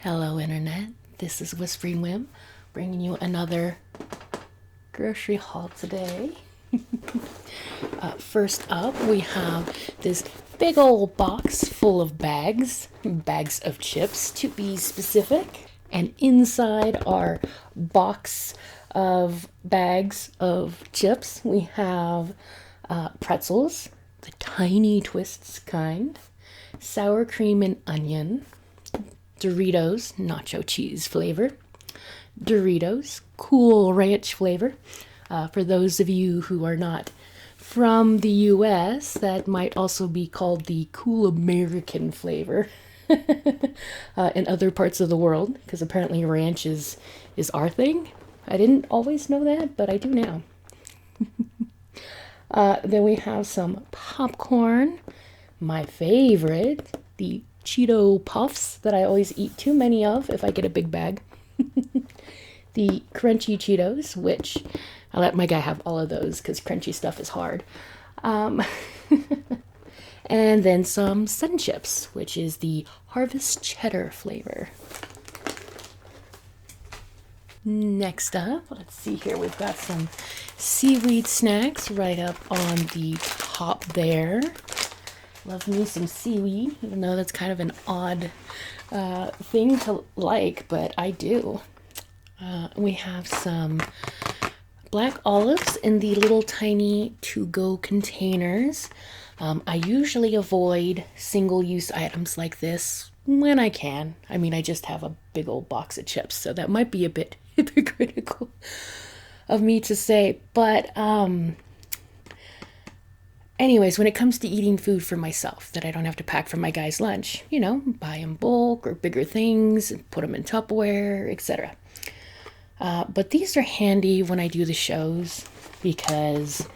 Hello, Internet. This is Whispering Whim bringing you another grocery haul today. First up, we have this big old box full of bags of chips to be specific. And inside our box of bags of chips, we have pretzels, the tiny twists kind, sour cream and onion, Doritos nacho cheese flavor, Doritos Cool Ranch flavor. For those of you who are not from the US, that might also be called the Cool American flavor in other parts of the world, because apparently ranch is our thing. I didn't always know that, but I do now. Then we have some popcorn, my favorite, the Cheeto Puffs that I always eat too many of if I get a big bag. The crunchy Cheetos, which I let my guy have all of those because crunchy stuff is hard. And then some Sun Chips, which is the Harvest Cheddar flavor. Next up, let's see here, we've got some seaweed snacks right up on the top there. Love me some seaweed, even though that's kind of an odd thing to like, but I do. We have some black olives in the little tiny to-go containers. I usually avoid single-use items like this when I can. I mean, I just have a big old box of chips, so that might be a bit hypocritical of me to say, but anyways, when it comes to eating food for myself that I don't have to pack for my guy's lunch, buy in bulk or bigger things and put them in Tupperware, etc. But these are handy when I do the shows because,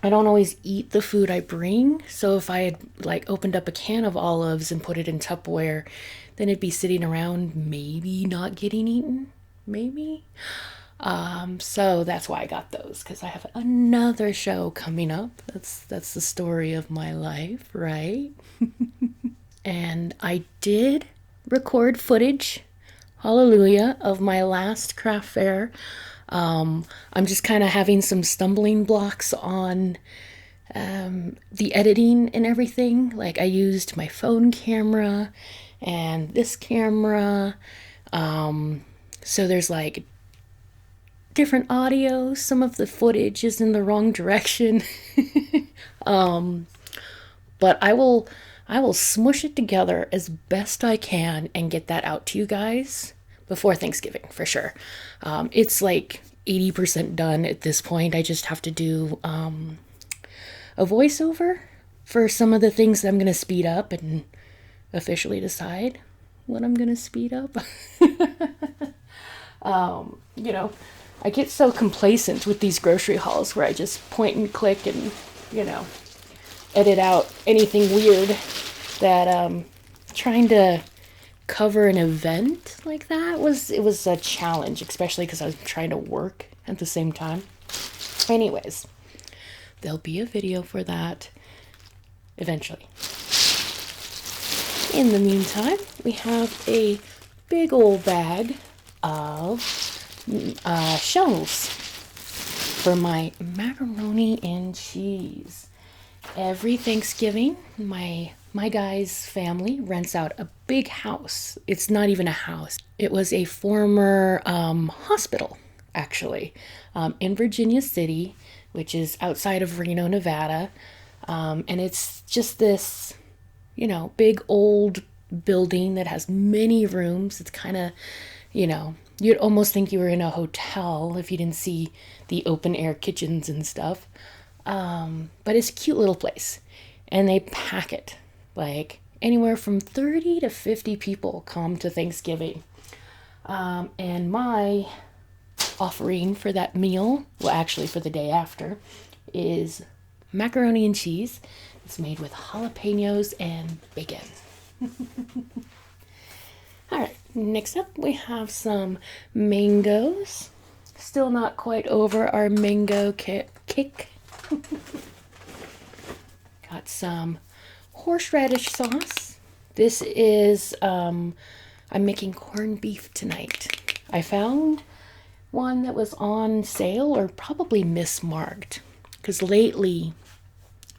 I don't always eat the food I bring. So if I had opened up a can of olives and put it in Tupperware, then it'd be sitting around, maybe not getting eaten, maybe. So that's why I got those, because I have another show coming up. That's the story of my life, right? And I did record footage, hallelujah, of my last craft fair. I'm just kind of having some stumbling blocks on the editing and everything. Like, I used my phone camera and this camera. So there's different audio. Some of the footage is in the wrong direction. But I will smush it together as best I can and get that out to you guys before Thanksgiving for sure. It's 80% done at this point. I just have to do a voiceover for some of the things that I'm going to speed up and officially decide what I'm going to speed up. I get so complacent with these grocery hauls where I just point and click and, edit out anything weird that trying to cover an event like that was a challenge, especially because I was trying to work at the same time. Anyways, there'll be a video for that eventually. In the meantime, we have a big old bag of shells for my macaroni and cheese. Every Thanksgiving, my guy's family rents out a big house. It's not even a house. It was a former hospital, actually, in Virginia City, which is outside of Reno, Nevada. And it's just this, big old building that has many rooms. It's kind of, you'd almost think you were in a hotel if you didn't see the open air kitchens and stuff. But it's a cute little place. And they pack it. Anywhere from 30 to 50 people come to Thanksgiving. And my offering for that meal, well, actually for the day after, is macaroni and cheese. It's made with jalapenos and bacon. All right, next up we have some mangoes. Still not quite over our mango kick. Got some horseradish sauce, This is, I'm making corned beef tonight. I found one that was on sale or probably mismarked. Because lately,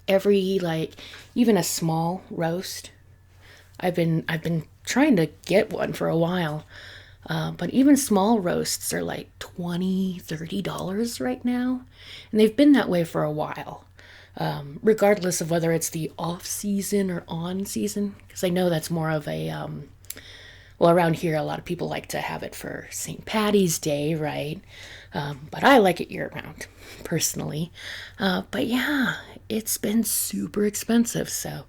every, like, even a small roast, I've been trying to get one for a while. But even small roasts are like $20, $30 right now. And they've been that way for a while. Regardless of whether it's the off season or on season. Because I know that's more of a, well, around here, a lot of people like to have it for St. Patty's Day, right? But I like it year round, personally. But yeah, it's been super expensive. So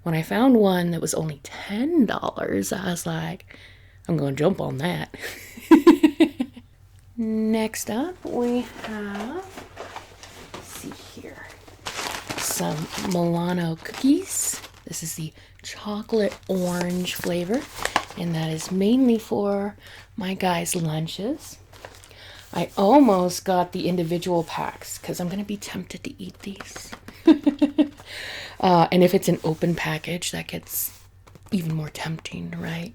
when I found one that was only $10, I was like, I'm going to jump on that. Next up, we have, let's see here, some Milano cookies. This is the chocolate orange flavor, and that is mainly for my guys' lunches. I almost got the individual packs because I'm going to be tempted to eat these. And if it's an open package, that gets even more tempting, right?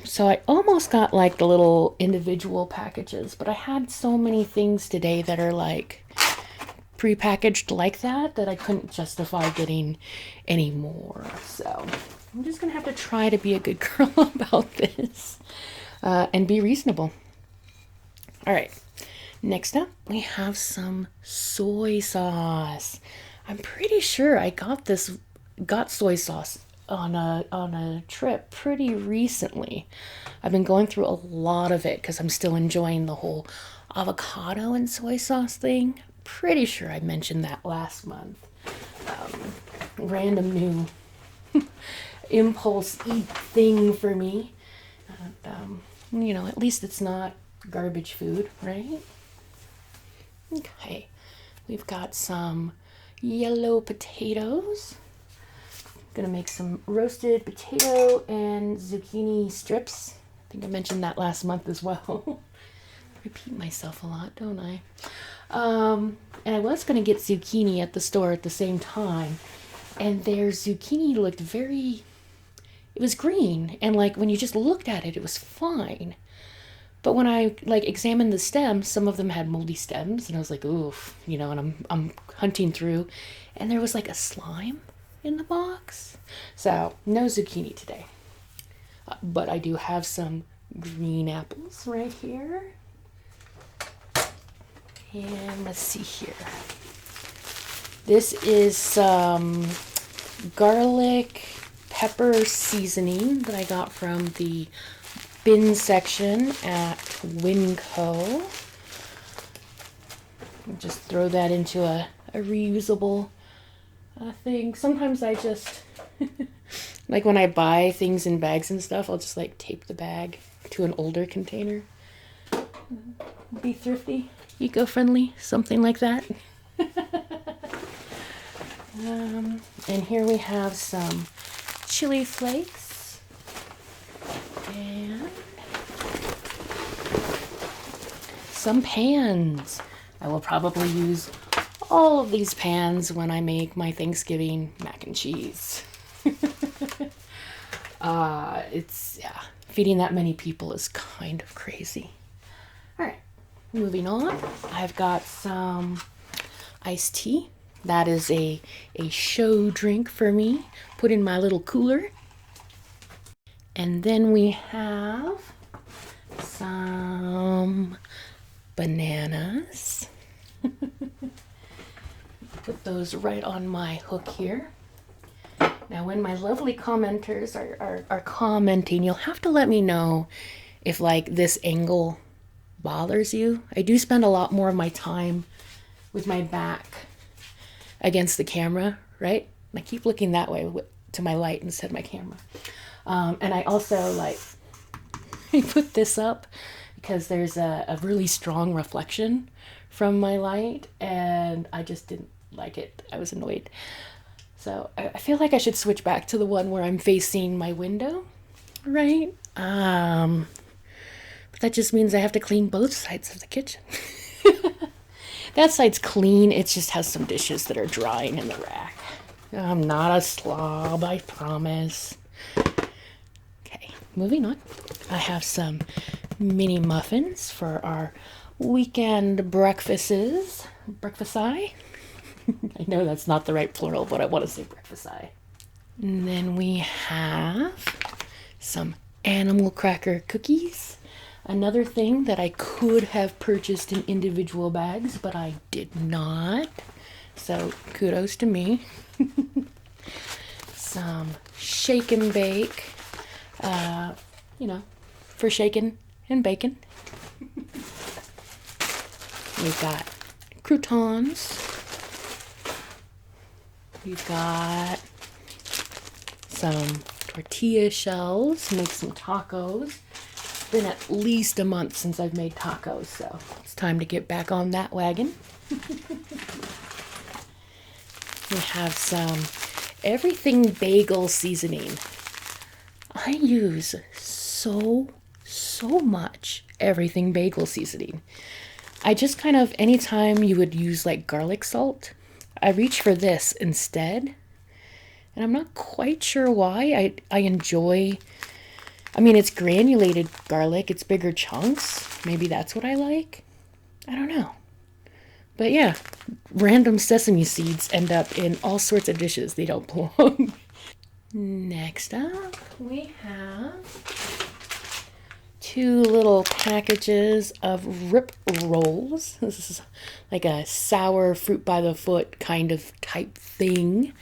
So I almost got like the little individual packages, but I had so many things today that are like prepackaged like that I couldn't justify getting any more. So I'm just gonna have to try to be a good girl about this and be reasonable. All right, next up we have some soy sauce. I'm pretty sure I got soy sauce on a trip pretty recently. I've been going through a lot of it because I'm still enjoying the whole avocado and soy sauce thing. Pretty sure I mentioned that last month. Random new impulse eat thing for me. At least it's not garbage food, right? Okay, we've got some yellow potatoes. Gonna make some roasted potato and zucchini strips. I think I mentioned that last month as well. Repeat myself a lot, don't I? And I was gonna get zucchini at the store at the same time, and their zucchini looked it was green, and like when you just looked at it, it was fine. But when I like examined the stems, some of them had moldy stems, and I was like, oof, and I'm hunting through, and there was like a slime in the box. So no zucchini today. But I do have some green apples right here. And let's see here. This is some garlic pepper seasoning that I got from the bin section at Winco. Just throw that into a reusable thing. Sometimes I just like when I buy things in bags and stuff, I'll just like tape the bag to an older container. Be thrifty, eco-friendly, something like that. And here we have some chili flakes and some pans. I will probably use all of these pans when I make my Thanksgiving mac and cheese. Feeding that many people is kind of crazy. All right, moving on. I've got some iced tea. That is a show drink for me. Put in my little cooler. And then we have some bananas. Put those right on my hook here. Now, when my lovely commenters are commenting, you'll have to let me know if like this angle bothers you. I do spend a lot more of my time with my back against the camera, right? I keep looking that way to my light instead of my camera. And I also like, I put this up because there's a really strong reflection from my light, and I just didn't like it. I was annoyed. So I feel like I should switch back to the one where I'm facing my window, right? But that just means I have to clean both sides of the kitchen. That side's clean. It just has some dishes that are drying in the rack. I'm not a slob, I promise. Okay, moving on. I have some mini muffins for our weekend breakfasts. Breakfast-I? I know that's not the right plural, but I want to say breakfast-I. And then we have some animal cracker cookies. Another thing that I could have purchased in individual bags, but I did not. So kudos to me. Some shake and bake, for shaking and bacon. We've got croutons. We've got some tortilla shells, make some tacos. It's been at least a month since I've made tacos, so it's time to get back on that wagon. We have some everything bagel seasoning. I use so much everything bagel seasoning. I just kind of, anytime you would use like garlic salt, I reach for this instead. And I'm not quite sure why. I enjoy, it's granulated garlic. It's bigger chunks. Maybe that's what I like. I don't know. But yeah, random sesame seeds end up in all sorts of dishes they don't belong. Next up, we have 2 little packages of Rip Rolls. This is like a sour fruit by the foot kind of type thing.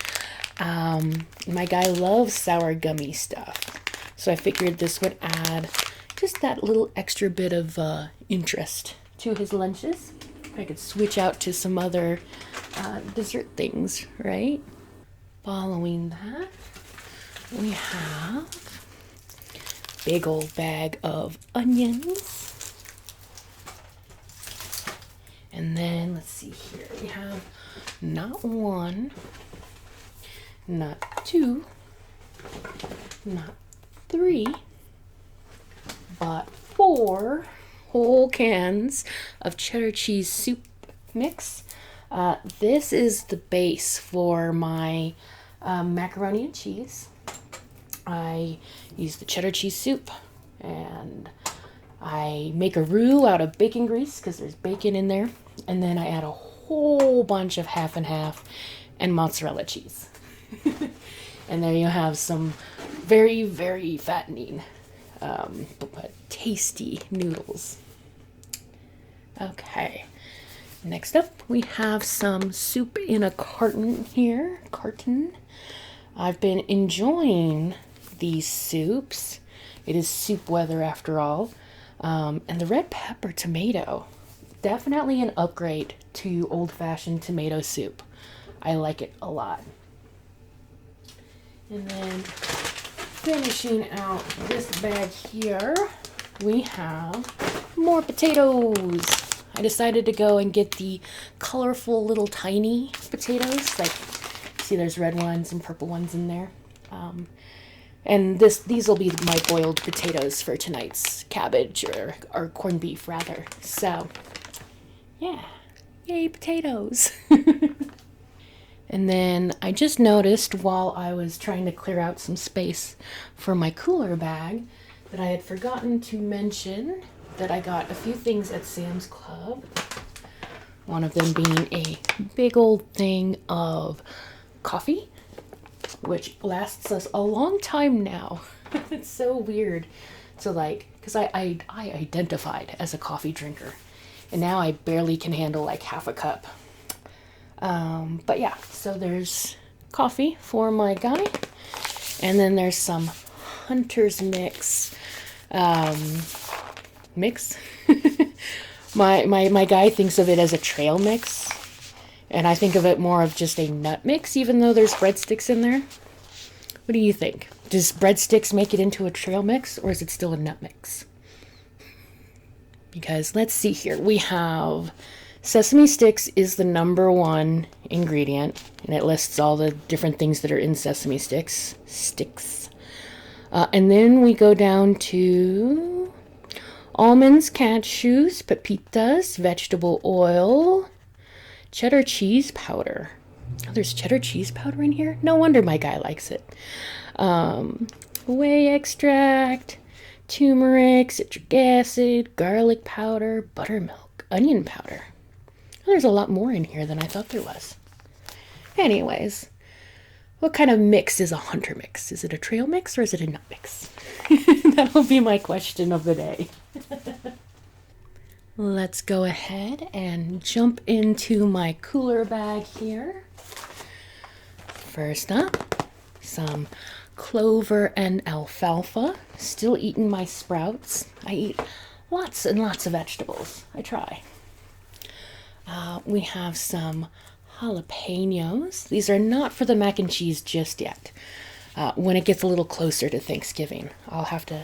My guy loves sour gummy stuff, so I figured this would add just that little extra bit of interest to his lunches. I could switch out to some other dessert things, right? Following that, we have a big old bag of onions. And then, let's see here, we have not 1, not 2, not 3, but 4 whole cans of cheddar cheese soup mix. This is the base for my macaroni and cheese. I use the cheddar cheese soup, and I make a roux out of bacon grease because there's bacon in there, and then I add a whole bunch of half and half and mozzarella cheese. And there you have some very, very fattening but tasty noodles. Okay, next up we have some soup in a carton here. I've been enjoying these soups. It is soup weather after all. And the red pepper tomato, definitely an upgrade to old-fashioned tomato soup. I like it a lot. And then finishing out this bag here, we have more potatoes. I decided to go and get the colorful little tiny potatoes. Like, see, there's red ones and purple ones in there. And these will be my boiled potatoes for tonight's cabbage or corned beef rather. So, yeah, yay potatoes. And then I just noticed while I was trying to clear out some space for my cooler bag that I had forgotten to mention that I got a few things at Sam's Club. One of them being a big old thing of coffee, which lasts us a long time now. It's so weird to because I identified as a coffee drinker, and now I barely can handle like half a cup. But yeah, so there's coffee for my guy, and then there's some Hunter's Mix. My guy thinks of it as a trail mix, and I think of it more of just a nut mix, even though there's breadsticks in there. What do you think? Does breadsticks make it into a trail mix, or is it still a nut mix? Because let's see here, we have sesame sticks is the #1 ingredient, and it lists all the different things that are in sesame sticks. And then we go down to almonds, cashews, pepitas, vegetable oil, cheddar cheese powder. Oh, there's cheddar cheese powder in here? No wonder my guy likes it. Whey extract, turmeric, citric acid, garlic powder, buttermilk, onion powder. There's a lot more in here than I thought there was. Anyways, what kind of mix is a hunter mix? Is it a trail mix or is it a nut mix? That will be my question of the day. Let's go ahead and jump into my cooler bag here. First up, some clover and alfalfa. Still eating my sprouts. I eat lots and lots of vegetables. I try. We have some jalapenos. These are not for the mac and cheese just yet. When it gets a little closer to Thanksgiving, I'll have to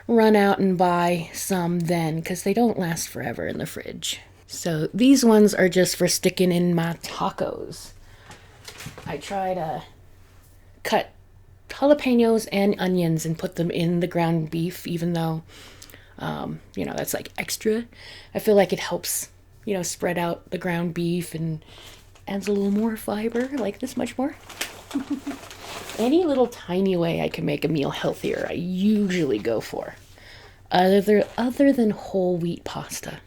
run out and buy some then because they don't last forever in the fridge. So these ones are just for sticking in my tacos. I try to cut jalapenos and onions and put them in the ground beef, even though, that's like extra. I feel like it helps, spread out the ground beef and adds a little more fiber, like this much more. Any little tiny way I can make a meal healthier, I usually go for. Other than whole wheat pasta.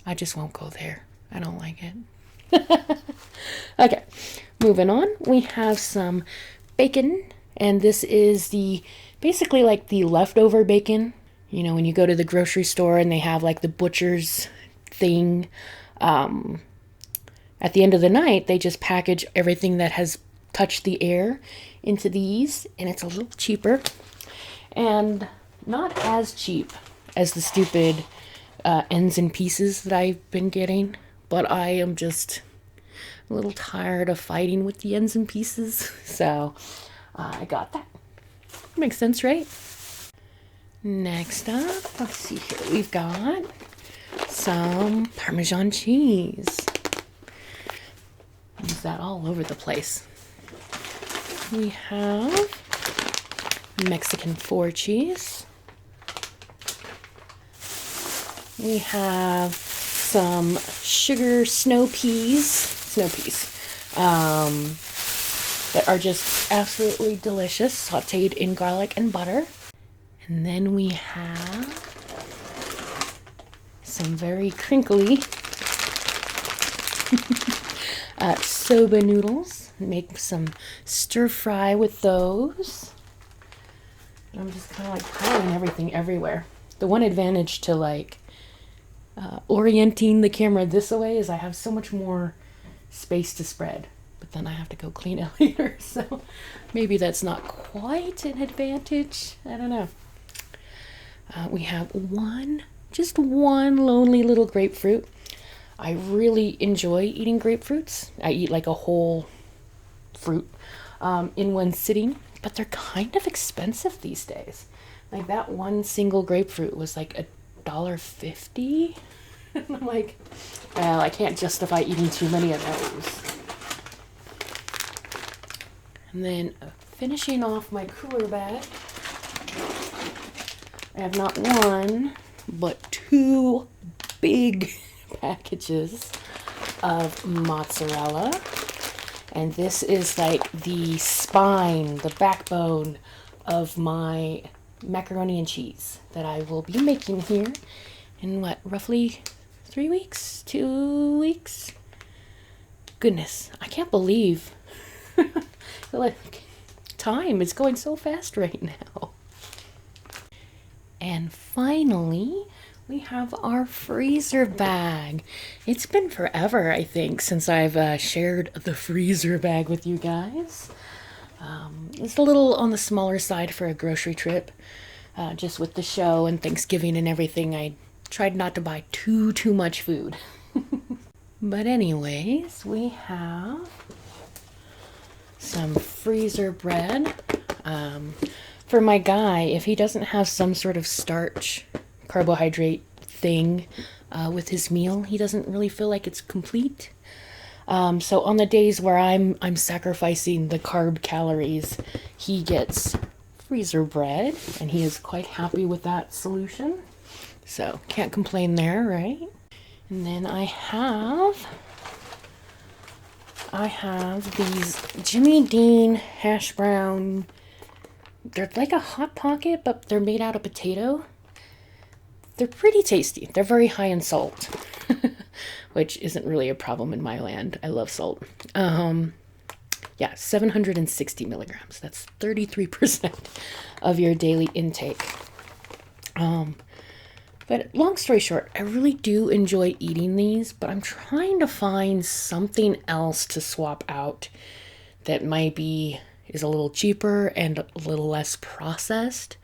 I just won't go there. I don't like it. Okay, moving on. We have some bacon, and this is basically like the leftover bacon. When you go to the grocery store and they have like the butcher's thing, at the end of the night, they just package everything that has touched the air into these, and it's a little cheaper and not as cheap as the stupid ends and pieces that I've been getting, but I am just a little tired of fighting with the ends and pieces, so I got that. Makes sense, right? Next up, let's see here, we've got some Parmesan cheese. Use that all over the place. We have Mexican 4 cheese. We have some sugar snow peas that are just absolutely delicious, sauteed in garlic and butter. And then we have some very crinkly soba noodles. Make some stir fry with those. I'm just kind of like piling everything everywhere. The one advantage to orienting the camera this way is I have so much more space to spread, but then I have to go clean it later, so maybe that's not quite an advantage. I don't know. We have just one lonely little grapefruit. I really enjoy eating grapefruits. I eat like a whole fruit in one sitting, but they're kind of expensive these days. Like that one single grapefruit was like $1.50. And I'm like, well, I can't justify eating too many of those. And then finishing off my cooler bag, I have not one, but 2 big packages of mozzarella. And this is like the spine, the backbone of my macaroni and cheese that I will be making here in roughly 3 weeks, 2 weeks? Goodness, I can't believe time is going so fast right now. And finally, we have our freezer bag. It's been forever, I think, since I've shared the freezer bag with you guys. It's a little on the smaller side for a grocery trip. Just with the show and Thanksgiving and everything, I tried not to buy too much food. But anyways, we have some freezer bread. For my guy, if he doesn't have some sort of starch, carbohydrate thing with his meal, he doesn't really feel like it's complete. So on the days where I'm sacrificing the carb calories, he gets freezer bread, and he is quite happy with that solution. So can't complain there, right? And then I have these Jimmy Dean hash brown they're like a Hot Pocket, but they're made out of potato. They're pretty tasty. They're very high in salt, which isn't really a problem in my land. I love salt. Yeah, 760 milligrams. That's 33% of your daily intake. But long story short, I really do enjoy eating these, but I'm trying to find something else to swap out that is a little cheaper and a little less processed.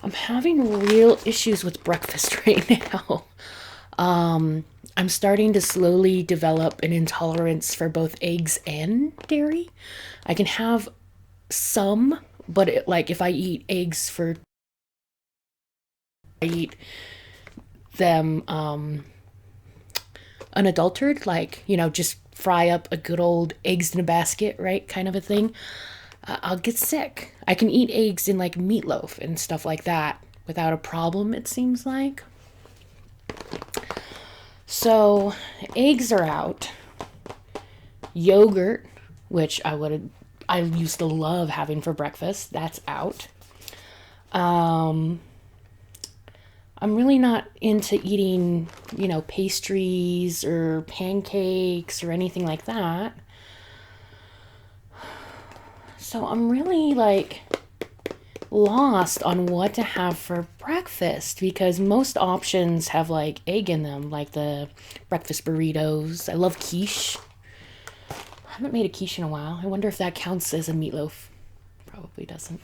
I'm having real issues with breakfast right now. I'm starting to slowly develop an intolerance for both eggs and dairy. I can have some, but like if I eat eggs I eat them unadulterated, like, just fry up a good old eggs in a basket, right? Kind of a thing. I'll get sick. I can eat eggs in like meatloaf and stuff like that without a problem, it seems like. So, eggs are out. Yogurt, which I used to love having for breakfast, that's out. I'm really not into eating, pastries or pancakes or anything like that. So I'm really like lost on what to have for breakfast because most options have like egg in them, like the breakfast burritos. I love quiche. I haven't made a quiche in a while. I wonder if that counts as a meatloaf. Probably doesn't.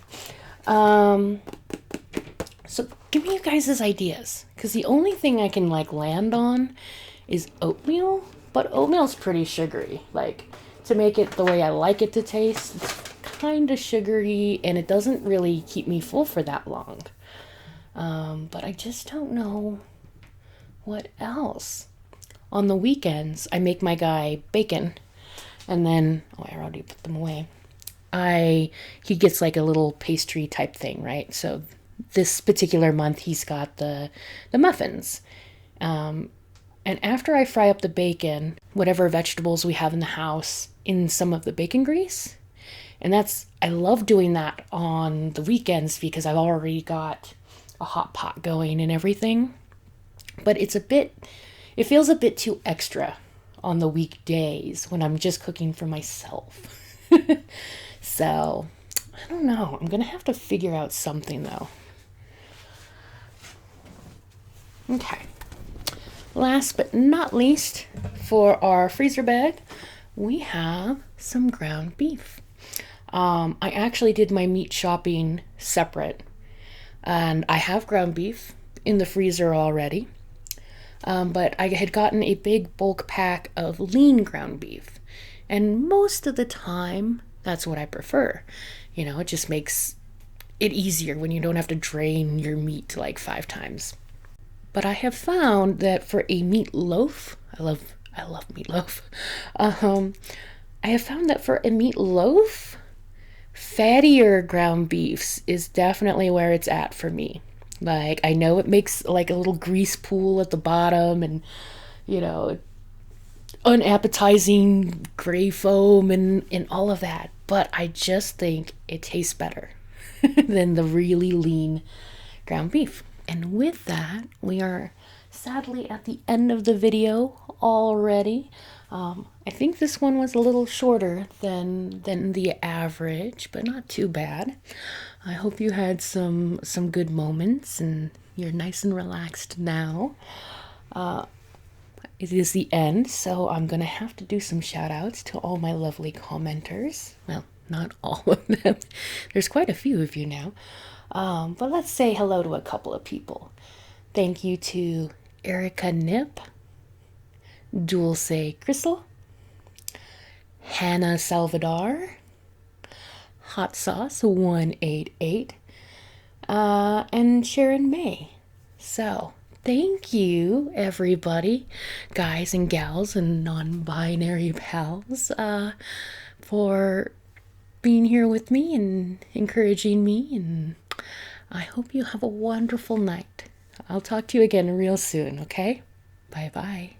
So give me you guys' ideas, because the only thing I can like land on is oatmeal, but oatmeal's pretty sugary. Like, to make it the way I like it to taste, it's kind of sugary and it doesn't really keep me full for that long. But I just don't know what else. On the weekends, I make my guy bacon, and then I already put them away. He gets like a little pastry type thing, right? So this particular month he's got the muffins. And after I fry up the bacon, whatever vegetables we have in the house in some of the bacon grease, and I love doing that on the weekends because I've already got a hot pot going and everything. But it feels a bit too extra on the weekdays when I'm just cooking for myself. So, I don't know. I'm going to have to figure out something though. Okay. Last but not least, for our freezer bag, we have some ground beef. I actually did my meat shopping separate, and I have ground beef in the freezer already. But I had gotten a big bulk pack of lean ground beef, and most of the time, that's what I prefer. It just makes it easier when you don't have to drain your meat like 5 times. But I have found that for a meatloaf, I love meatloaf. I have found that for a meatloaf, fattier ground beefs is definitely where it's at for me. Like, I know it makes like a little grease pool at the bottom and, unappetizing gray foam and all of that. But I just think it tastes better than the really lean ground beef. And with that, we are sadly at the end of the video already. I think this one was a little shorter than the average, but not too bad. I hope you had some good moments and you're nice and relaxed now. It is the end, so I'm going to have to do some shout outs to all my lovely commenters. Well, not all of them. There's quite a few of you now. But let's say hello to a couple of people. Thank you to Erica Nip, Dulce Crystal, Hannah Salvador, Hot Sauce 188, and Sharon May. So, thank you, everybody, guys and gals and non-binary pals, for being here with me and encouraging me, and I hope you have a wonderful night. I'll talk to you again real soon, okay? Bye-bye.